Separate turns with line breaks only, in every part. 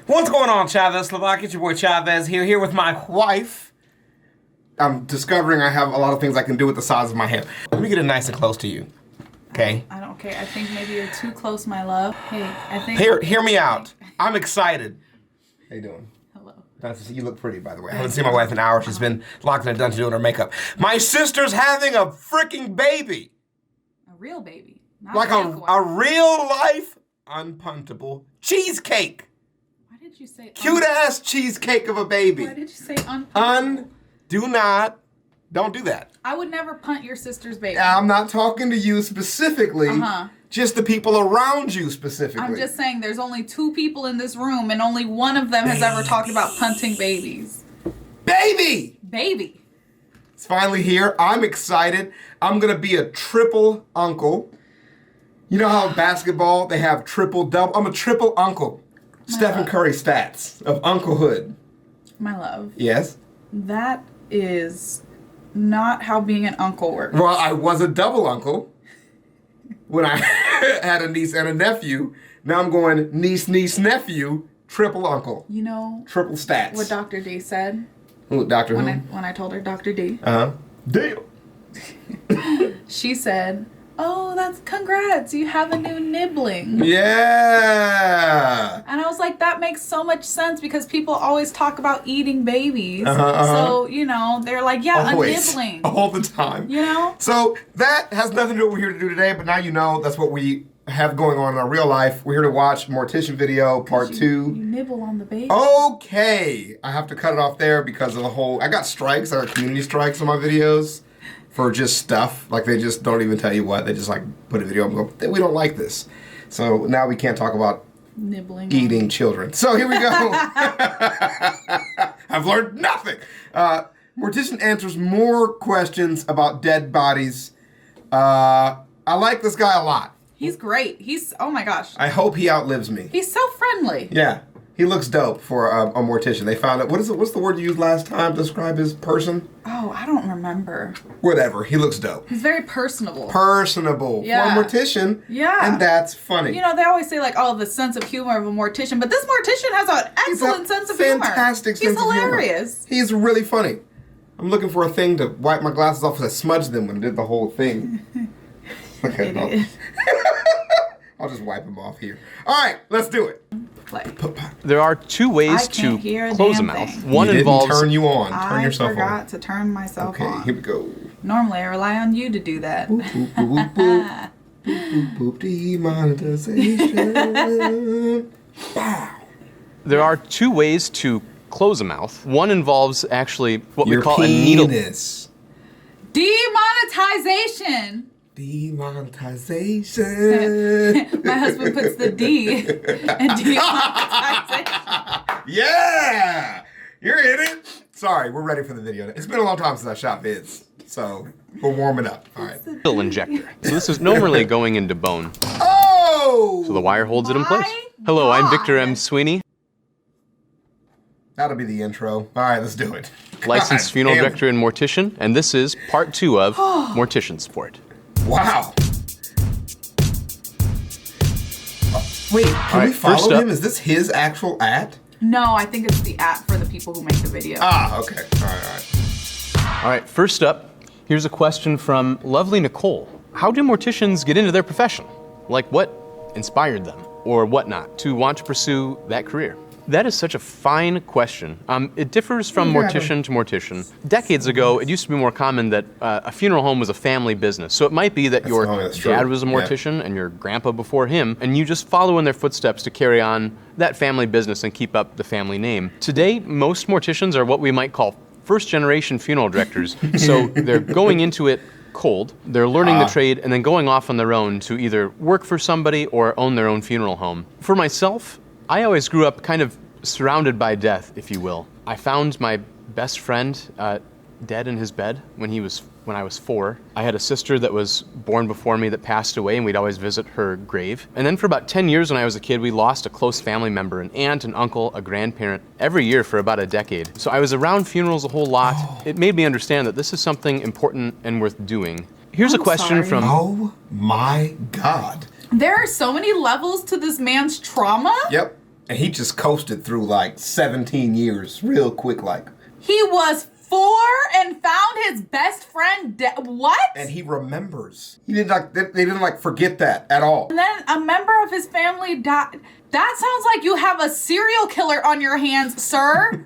What's going on, Chavez Slovakia? It's your boy Chavez here with my wife. I'm discovering I have a lot of things I can do with the size of my hair. Let me get it nice and close to you, okay?
Okay, I think maybe you're too close, my love. Hey, I think...
Hear me out. I'm excited. How you doing?
Hello.
You look pretty, by the way. I haven't seen my wife in an hour. She's been locked in a dungeon doing her makeup. My sister's having a freaking baby.
A real baby. Not
Like
a
real life, unpuntable cheesecake.
Why did you say
Cute ass cheesecake of a baby.
Why did you say unpuntable?
Don't do that.
I would never punt your sister's baby.
I'm not talking to you specifically. Just the people around you specifically.
I'm just saying there's only 2 people in this room and only one of them has ever talked about punting babies.
Baby!
Baby.
It's finally here. I'm excited. I'm gonna be a triple uncle. You know how in basketball they have triple double? I'm a triple uncle. Stephen Curry stats of unclehood.
My love.
Yes?
That is not how being an uncle works.
Well, I was a double uncle when I had a niece and a nephew. Now I'm going niece, nephew, triple uncle.
You know...
Triple stats.
What Dr. D said?
Who, Dr. Who?
When I told her Dr. D.
Deal.
She said, oh, that's congrats, you have a new nibbling.
Yeah.
And I was like, that makes so much sense because people always talk about eating babies. So, you know, they're like, yeah,
always.
a nibbling.
All the time.
You know?
So that has nothing to do with what we're here to do today, but now you know that's what we have going on in our real life. We're here to watch Mortician video part 2.
You nibble on the baby.
Okay. I have to cut it off there because of the whole, I got strikes, I got community strikes on my videos. For just stuff, like they just don't even tell you what, they just like put a video up and go, we don't like this. So now we can't talk about
nibbling
eating children. So here we go. I've learned nothing. Mortician answers more questions about dead bodies. I like this guy a lot.
He's great. Oh my gosh.
I hope he outlives me.
He's so friendly.
Yeah. He looks dope for a mortician. They found out, what's the word you used last time to describe his person?
Oh, I don't remember.
Whatever, he looks dope.
He's very personable.
Yeah. For a mortician.
Yeah.
And that's funny.
You know, they always say like, oh, the sense of humor of a mortician, but this mortician has an excellent sense of humor.
Fantastic sense of humor.
He's hilarious.
He's really funny. I'm looking for a thing to wipe my glasses off because I smudged them when I did the whole thing. Okay, I'll just wipe them off here. All right, let's do it.
Play.
There are 2 ways to close a mouth. One involves
turn you on. Turn yourself on.
I forgot to turn myself on.
Okay, here we go.
Normally, I rely on you to do that.
Boop, boop, boop, boop. Boop, boop, boop, demonetization. Wow.
There are 2 ways to close a mouth. One involves actually what we call a needle.
Demonetization.
Demonetization.
My husband puts the D in demonetization.
Yeah! You're in it. Sorry, we're ready for the video. It's been a long time since I shot vids, so we're warming up. All right.
Needle injector. So this is normally going into bone.
Oh!
So the wire holds it in place. Hello, I'm Victor M. Sweeney.
That'll be the intro. All right, let's do it.
Licensed funeral director and mortician, and this is part 2 of Mortician Sport.
Wow. Wait, can we follow him? Is this his actual at?
No, I think it's the at for the people who make the video.
Ah, okay. All right.
All right, first up, here's a question from lovely Nicole. How do morticians get into their profession? Like what inspired them or whatnot to want to pursue that career? That is such a fine question. It differs from mortician to mortician. Decades ago, it used to be more common that a funeral home was a family business. So it might be that your dad was a mortician and your grandpa before him, and you just follow in their footsteps to carry on that family business and keep up the family name. Today, most morticians are what we might call first-generation funeral directors. So they're going into it cold, they're learning the trade, and then going off on their own to either work for somebody or own their own funeral home. For myself, I always grew up kind of surrounded by death, if you will. I found my best friend dead in his bed when I was 4. I had a sister that was born before me that passed away, and we'd always visit her grave. And then for about 10 years when I was a kid, we lost a close family member, an aunt, an uncle, a grandparent, every year for about a decade. So I was around funerals a whole lot. It made me understand that this is something important and worth doing. Here's a question from...
Oh my God.
There are so many levels to this man's trauma.
Yep. And he just coasted through like 17 years real quick like.
He was 4 and found his best friend what?
And he remembers. He didn't like they didn't like forget that at all.
And then a member of his family died. That sounds like you have a serial killer on your hands, sir.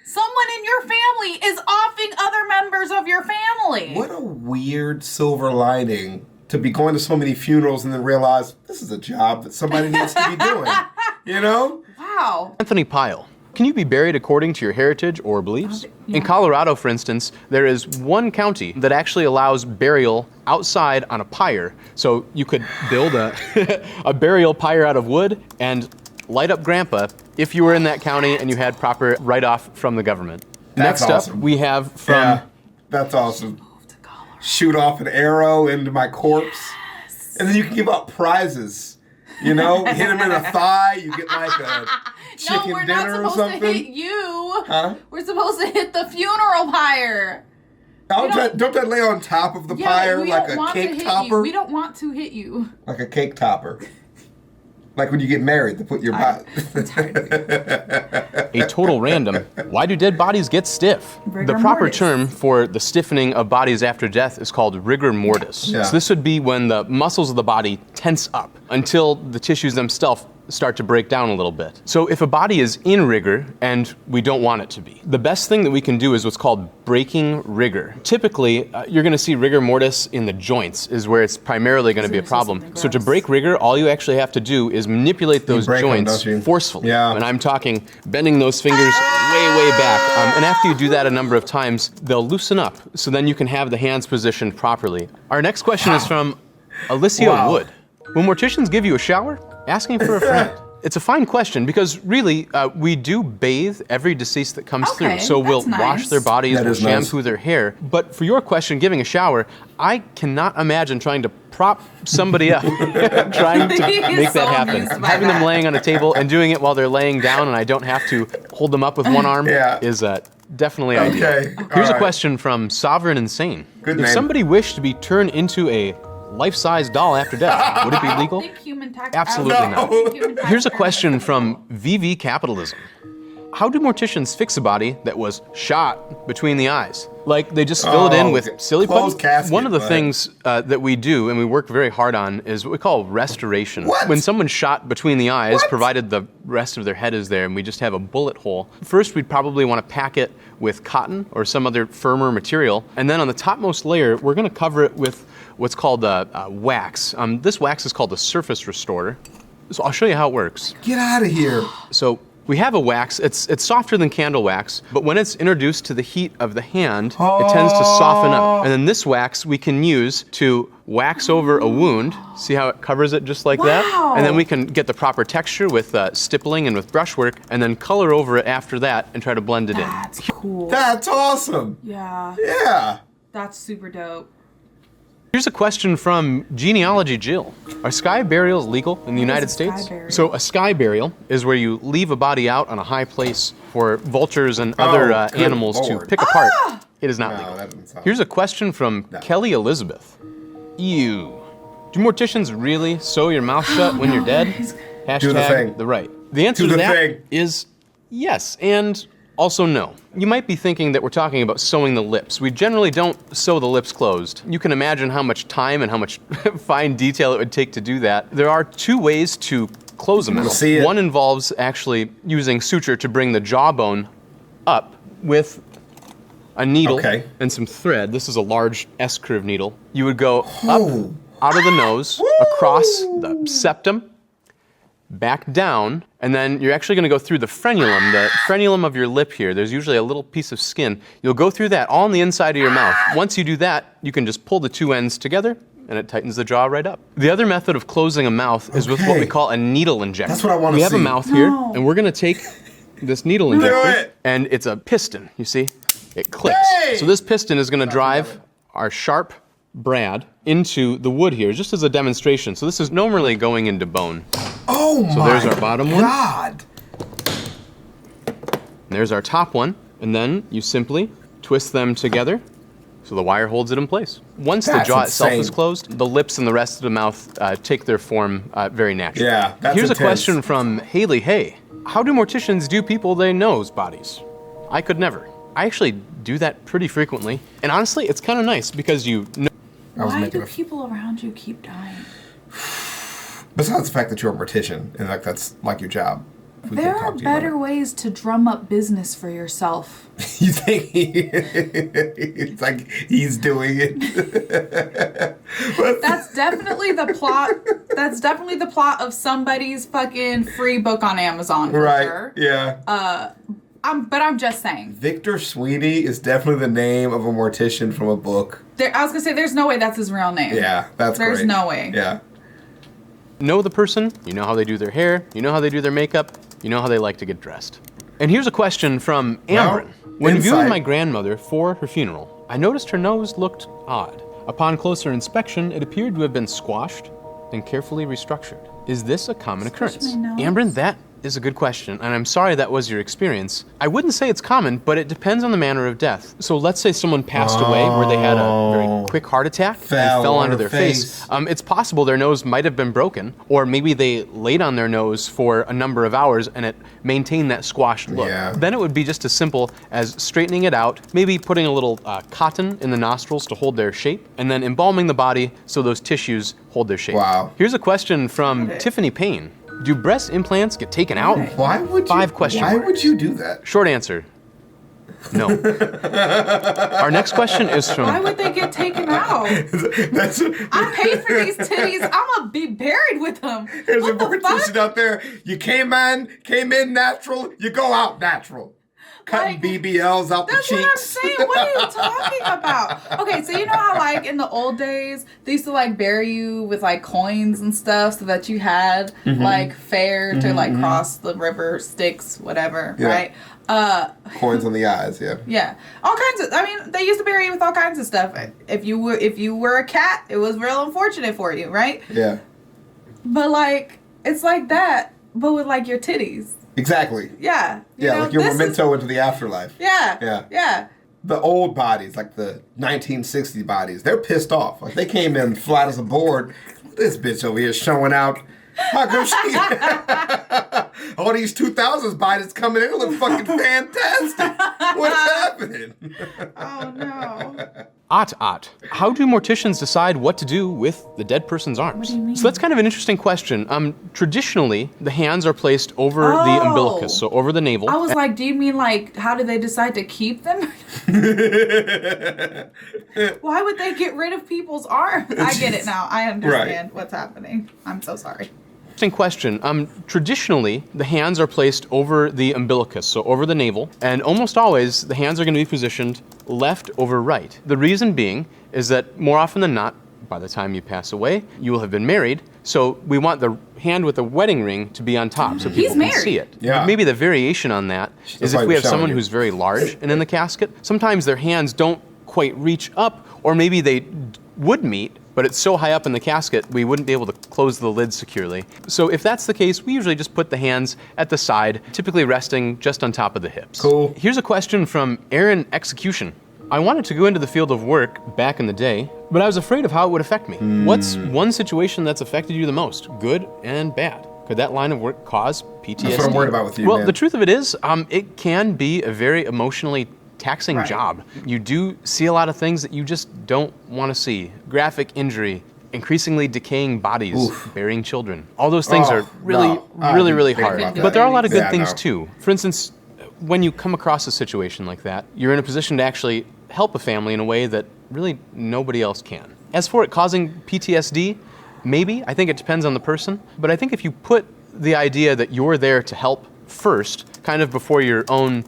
Someone in your family is offing other members of your family.
What a weird silver lining to be going to so many funerals and then realize this is a job that somebody needs to be doing. You know?
Wow.
Anthony Pyle. Can you be buried according to your heritage or beliefs?
Yeah.
In Colorado, for instance, there is one county that actually allows burial outside on a pyre. So you could build a, a burial pyre out of wood and light up Grandpa if you were in that county and you had proper write-off from the government.
That's
Next
awesome.
up, we have from...
Yeah, that's awesome. Shoot off an arrow into my corpse. Yes. And then you can give out prizes. You know, hit him in a thigh, you get like a chicken
no, we're
dinner
not
or something.
supposed to hit you.
Huh?
We're supposed to hit the funeral pyre.
Don't that lay on top of the pyre like a cake topper?
We don't want to hit you.
Like a cake topper. Like when you get married, they put your body.
A total random. Why do dead bodies get stiff?
Rigor
The proper
mortis.
term for the stiffening of bodies after death is called rigor mortis.
Yeah.
So this would be when the muscles of the body tense up until the tissues themselves start to break down a little bit. So if a body is in rigor and we don't want it to be, the best thing that we can do is what's called breaking rigor. Typically, you're going to see rigor mortis in the joints is where it's primarily going to be a problem. So to break rigor, all you actually have to do is manipulate those
break them,
joints
don't you?
forcefully.
Yeah.
And I'm talking bending those fingers way back. And after you do that a number of times, they'll loosen up. So then you can have the hands positioned properly. Our next question is from Alicia
Wow.
Wood. Will morticians give you a shower? Asking for a friend. It's a fine question because really we do bathe every deceased that comes
Okay,
through. So we'll
that's
wash
nice.
their bodies,
That
we'll
is nice.
shampoo their hair. But for your question, giving a shower, I cannot imagine trying to prop somebody up, trying to
He is
make that
so
happen.
amused by
Having them
that.
laying on a table and doing it while they're laying down and I don't have to hold them up with one arm
Yeah.
is definitely ideal.
Okay.
Here's
all
a
right.
question from Sovereign Insane.
Good
if
name.
somebody wished to be turned into a life-size doll after death, would it be legal?
I don't think human tax-
Absolutely
I don't
not.
think human tax-
Here's a question from VV Capitalism. How do morticians fix a body that was shot between the eyes? Like they just fill it in with silly
closed
putty?
casket,
One of the
but-
things that we do and we work very hard on is what we call restoration.
What?
When someone's shot between the eyes,
What?
provided the rest of their head is there and we just have a bullet hole, first we'd probably want to pack it with cotton or some other firmer material. And then on the topmost layer, we're going to cover it with what's called wax. This wax is called a surface restorer. So I'll show you how it works.
Get out of here.
So we have a wax. It's softer than candle wax, but when it's introduced to the heat of the hand, it tends to soften up. And then this wax we can use to wax over a wound. See how it covers it just like that?
Wow.
And then we can get the proper texture with stippling and with brushwork, and then color over it after that and try to blend it in.
That's cool.
That's awesome.
Yeah,
Yeah.
that's super dope.
Here's a question from Genealogy Jill. Are sky burials legal in the United
is a sky
States?
burial?
So a sky burial is where you leave a body out on a high place for vultures and other
good
animals
Lord.
to pick apart. It is not
No,
legal.
that doesn't sound.
Here's a question from Kelly Elizabeth. Ew. Do morticians really sew your mouth shut when you're dead? Hashtag
Do the thing.
the right. The answer
Do
to
the
that
thing.
is yes, and also no. You might be thinking that we're talking about sewing the lips. We generally don't sew the lips closed. You can imagine how much time and how much fine detail it would take to do that. There are two ways to close a mouth.
see it.
One involves actually using suture to bring the jawbone up with a needle
Okay.
and some thread. This is a large S-curve needle. You would go
Oh.
up out of the nose, across the septum, back down, and then you're actually going to go through the frenulum of your lip here. There's usually a little piece of skin. You'll go through that all on the inside of your mouth. Once you do that, you can just pull the two ends together, and it tightens the jaw right up. The other method of closing a mouth is with what we
Okay.
call a needle injector.
That's what I wanna
We have a
see.
mouth here,
No.
and we're going to take this needle injector,
it.
and it's a piston, you see? It clicks.
Hey!
So this piston is going to drive our sharp brad into the wood here, just as a demonstration. So this is normally going into bone.
Oh my.
So there's our bottom one.
God.
And there's our top one, and then you simply twist them together, So the wire holds it in place. Once the
That's
jaw itself is
insane.
closed, the lips and the rest of the mouth take their form very naturally.
Yeah, that's
Here's
intense.
a question from Haley Hay. How do morticians do people they know's bodies? I could never. I actually do that pretty frequently. And honestly, it's kind of nice because you know.
Why do people around you keep dying?
Besides the fact that you're a mortician and like that's like your job. We
There
can't
are
talk to you about
better ways to drum up business for yourself.
it. You think it's like he's doing it?
That's definitely the plot. That's definitely the plot of somebody's fucking free book on Amazon, for
Right.
sure.
Yeah.
But I'm just saying.
Victor Sweeney is definitely the name of a mortician from a book.
I was gonna say, there's no way that's his real name.
Yeah, that's
There's
great.
no way.
Yeah.
Know the person, you know how they do their hair, you know how they do their makeup, you know how they like to get dressed. And here's a question from Amber. When viewing
insight.
my grandmother for her funeral, I noticed her nose looked odd. Upon closer inspection, it appeared to have been squashed and carefully restructured. Is this a common occurrence?
my nose.
Amber, that is a good question, and I'm sorry that was your experience. I wouldn't say it's common, but it depends on the manner of death. So let's say someone passed away where they had a very quick heart attack and fell
on
onto
her
their face. It's possible their nose might have been broken, or maybe they laid on their nose for a number of hours and it maintained that squashed look.
Yeah.
Then it would be just as simple as straightening it out, maybe putting a little cotton in the nostrils to hold their shape, and then embalming the body so those tissues hold their shape.
Wow.
Here's a question from
Got it.
Tiffany Payne. Do breast implants get taken out?
Why would you?
5 question
Why
marks.
would you do that?
Short answer, no. Our next question is
Why
from
would they get taken out?
That's
I paid for these titties. I'm gonna be buried with them.
There's
What
a
the
mortician
fuck?
out there. You came in natural. You go out natural. Cutting
Like,
BBLs out the
That's what I'm
cheeks.
saying. What are you talking about? Okay, so you know how like in the old days they used to like bury you with like coins and stuff so that you had like fare to like cross the river, Styx, whatever,
Yeah.
right?
Coins on the eyes. Yeah.
Yeah, all kinds of. I mean, they used to bury you with all kinds of stuff. If you were a cat, it was real unfortunate for you, right?
Yeah.
But like it's like that, but with like your titties.
Exactly.
Yeah. You
Yeah,
know,
like your
this is-
memento into the afterlife.
Yeah.
Yeah.
Yeah.
The old bodies, like the 1960 bodies, they're pissed off. Like they came in flat as a board. This bitch over here showing out. How come she? All these 2000s bodies coming in look fucking fantastic. What's happening?
Oh no.
Ot. How do morticians decide what to do with the dead person's arms?
What do you mean?
So that's kind of an interesting question. Traditionally, the hands are placed over the
Oh.
umbilicus, so over the navel.
I was like, do you mean like how do they decide to keep them? Why would they get rid of people's arms? I get it now. I understand what's happening. I'm so sorry.
Interesting question. Traditionally, the hands are placed over the umbilicus, so over the navel, and almost always the hands are going to be positioned left over right. The reason being is that more often than not, by the time you pass away, you will have been married, so we want the hand with the wedding ring to be on top so people can
married.
see it.
Yeah.
Maybe the variation on that is
why
if we
we're
have someone
showing you.
who's very large and in the casket, sometimes their hands don't quite reach up, or maybe they would meet, but it's so high up in the casket we wouldn't be able to close the lid securely. So if that's the case, we usually just put the hands at the side, typically resting just on top of the hips.
Cool.
Here's a question from Aaron Execution. I wanted to go into the field of work back in the day, but I was afraid of how it would affect me. What's one situation that's affected you the most, good and bad? Could that line of work cause PTSD?
That's what I'm worried about with you,
Well,
man.
the truth of it is, it can be a very emotionally taxing
Right.
job. You do see a lot of things that you just don't want to see. Graphic injury, increasingly decaying bodies,
Oof.
burying children. All those things
Oh,
are really,
no. I
really,
didn't
really
think
hard.
about
that.
But there are a lot of good
Yeah,
things
no.
too. For instance, when you come across a situation like that, you're in a position to actually help a family in a way that really nobody else can. As for it causing PTSD, maybe. I think it depends on the person. But I think if you put the idea that you're there to help first, kind of before your own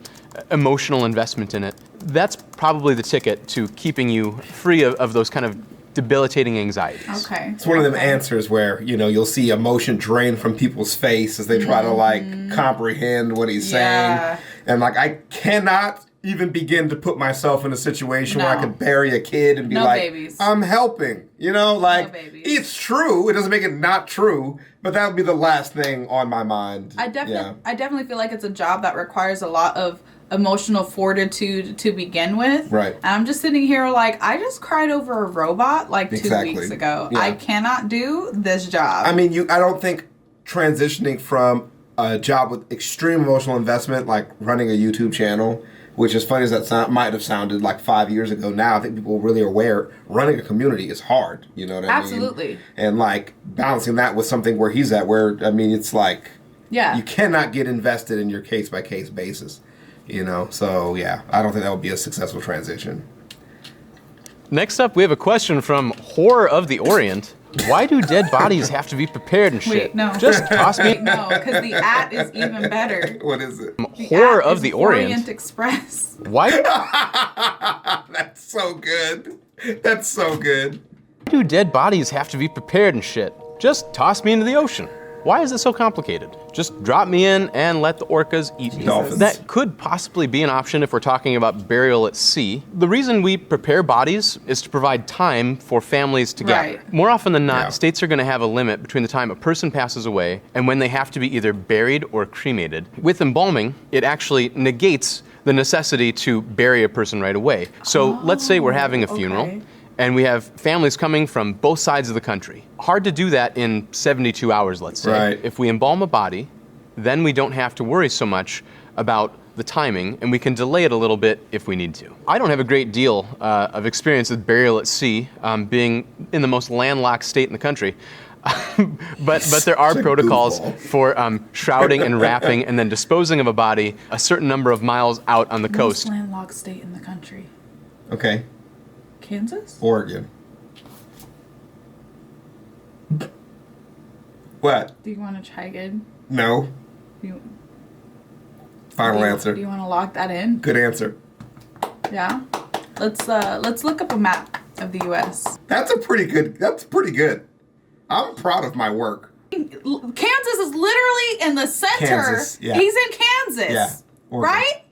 emotional investment in it, that's probably the ticket to keeping you free of those kind of debilitating anxieties.
Okay.
It's one of them answers where, you'll see emotion drain from people's face as they try to comprehend what he's
Yeah.
saying. And I cannot even begin to put myself in a situation where I
No.
could bury a kid and be
No
like,
babies.
I'm helping.
babies.
It's true. It doesn't make it not true, but that would be the last thing on my mind.
I definitely feel like it's a job that requires a lot of emotional fortitude to begin with.
Right.
And I'm just sitting here like, I just cried over a robot like 2 weeks ago.
Yeah.
I cannot do this job.
I mean, I don't think transitioning from a job with extreme emotional investment, like running a YouTube channel, which as funny as that might have sounded like 5 years ago now, I think people really are aware running a community is hard. You know what I mean?
Absolutely.
And like balancing that with something where he's at, where, I mean, it's like, you cannot get invested in your case-by-case basis. You know, so yeah, I don't think that would be a successful transition.
Next up, we have a question from Horror of the Orient. Why do dead bodies have to be prepared and shit?
Wait, no.
Just toss me.
Wait, no, because the at is even better.
What is it?
Horror of the Orient.
Orient Express.
Why
That's so good. That's so good.
do dead bodies have to be prepared and shit? Just toss me into the ocean. Why is it so complicated? Just drop me in and let the orcas eat me.
Dolphins.
That could possibly be an option if we're talking about burial at sea. The reason we prepare bodies is to provide time for families to gather.
Right.
More often than not, states are going to have a limit between the time a person passes away and when they have to be either buried or cremated. With embalming, it actually negates the necessity to bury a person right away. So let's say we're having a funeral.
Okay.
And we have families coming from both sides of the country. Hard to do that in 72 hours, let's say.
Right.
If we embalm a body, then we don't have to worry so much about the timing, and we can delay it a little bit if we need to. I don't have a great deal of experience with burial at sea, being in the most landlocked state in the country. but there are protocols for shrouding and wrapping and then disposing of a body a certain number of miles out on the coast.
Most landlocked state in the country.
Okay.
Kansas?
Oregon. What?
Do you want to try again?
No.
You,
Final
do you,
answer.
Do you want to lock that in?
Good answer.
Yeah. Let's look up a map of the U.S.
That's pretty good. I'm proud of my work.
Kansas is literally in the center.
Kansas, yeah.
He's in Kansas.
Yeah. Oregon.
Right?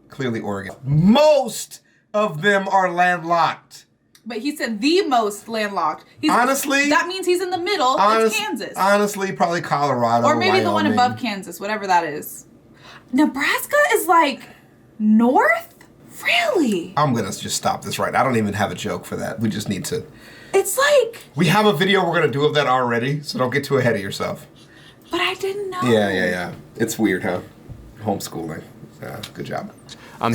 Clearly Oregon. Most of them are landlocked.
But he said the most landlocked.
Honestly,
that means he's in the middle. It's Kansas.
Honestly, probably Colorado
Or maybe the one
Wyoming.
above Kansas, whatever that is. Nebraska is like north? Really?
I'm going to just stop this right now. I don't even have a joke for that. We just need to.
It's like.
We have a video we're going to do of that already, so don't get too ahead of yourself.
But I didn't know.
Yeah. It's weird, huh? Homeschooling. Good job.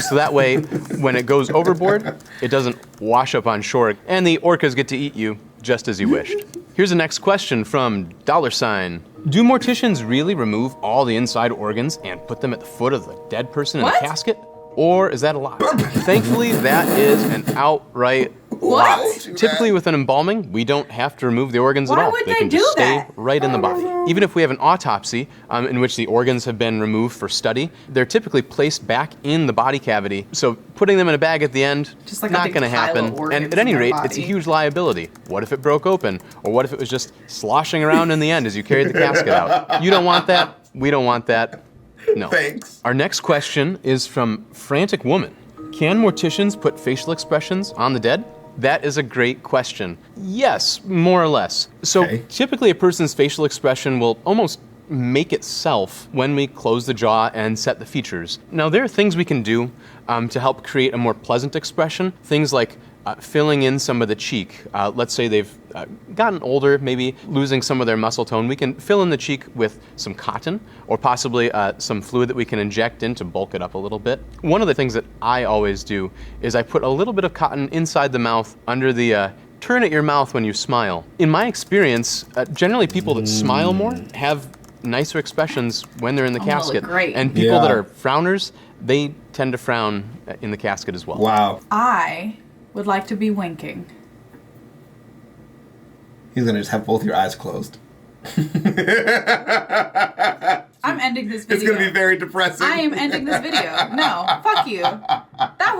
So that way, when it goes overboard, it doesn't wash up on shore, and the orcas get to eat you just as you wished. Here's the next question from $. Do morticians really remove all the inside organs and put them at the foot of the dead person in
What?
a casket? Or is that a lie? Thankfully, that is an outright lie.
What?
Typically, with an embalming, we don't have to remove the organs at
Why
all.
would
They
they
can just
do
stay
that?
right in the body. Even if we have an autopsy in which the organs have been removed for study, they're typically placed back in the body cavity. So putting them in a bag at the end,
Just like a
not
big
going to
pile of
happen.
organs
And at any
in their
rate, it's a
body.
huge liability. What if it broke open? Or what if it was just sloshing around in the end as you carried the casket out? You don't want that. We don't want that. No.
Thanks.
Our next question is from Frantic Woman. Can morticians put facial expressions on the dead? That is a great question. Yes, more or less. So typically a person's facial expression will almost make itself when we close the jaw and set the features. Now there are things we can do to help create a more pleasant expression. Things like filling in some of the cheek. Let's say they've gotten older, maybe losing some of their muscle tone. We can fill in the cheek with some cotton or possibly some fluid that we can inject in to bulk it up a little bit. One of the things that I always do is I put a little bit of cotton inside the mouth under the turn at your mouth when you smile. In my experience, generally people that smile more have nicer expressions when they're in the casket.
Great.
And people that are frowners, they tend to frown in the casket as well.
Wow.
I would like to be winking.
He's going to just have both your eyes closed.
I'm ending this video.
It's going to be very depressing.
I am ending this video. No, fuck you. There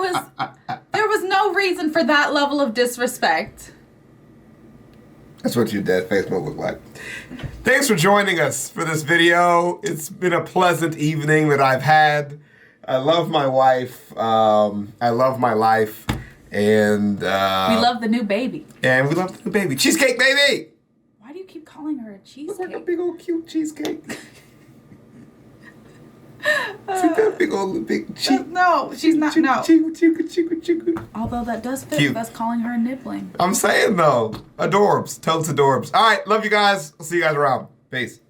was no reason for that level of disrespect.
That's what your dead face will look like. Thanks for joining us for this video. It's been a pleasant evening that I've had. I love my wife. I love my life. And
We love the new baby.
And we love the new baby. Cheesecake baby!
Why do you keep calling her a cheesecake?
Look like a big old cute cheesecake. See that big old big cheek?
No, she's not. No.
Chiku.
Although that does fit.
Cute.
That's calling her nibbling.
I'm saying though, adorbs, totes adorbs. All right, love you guys. I'll see you guys around. Peace.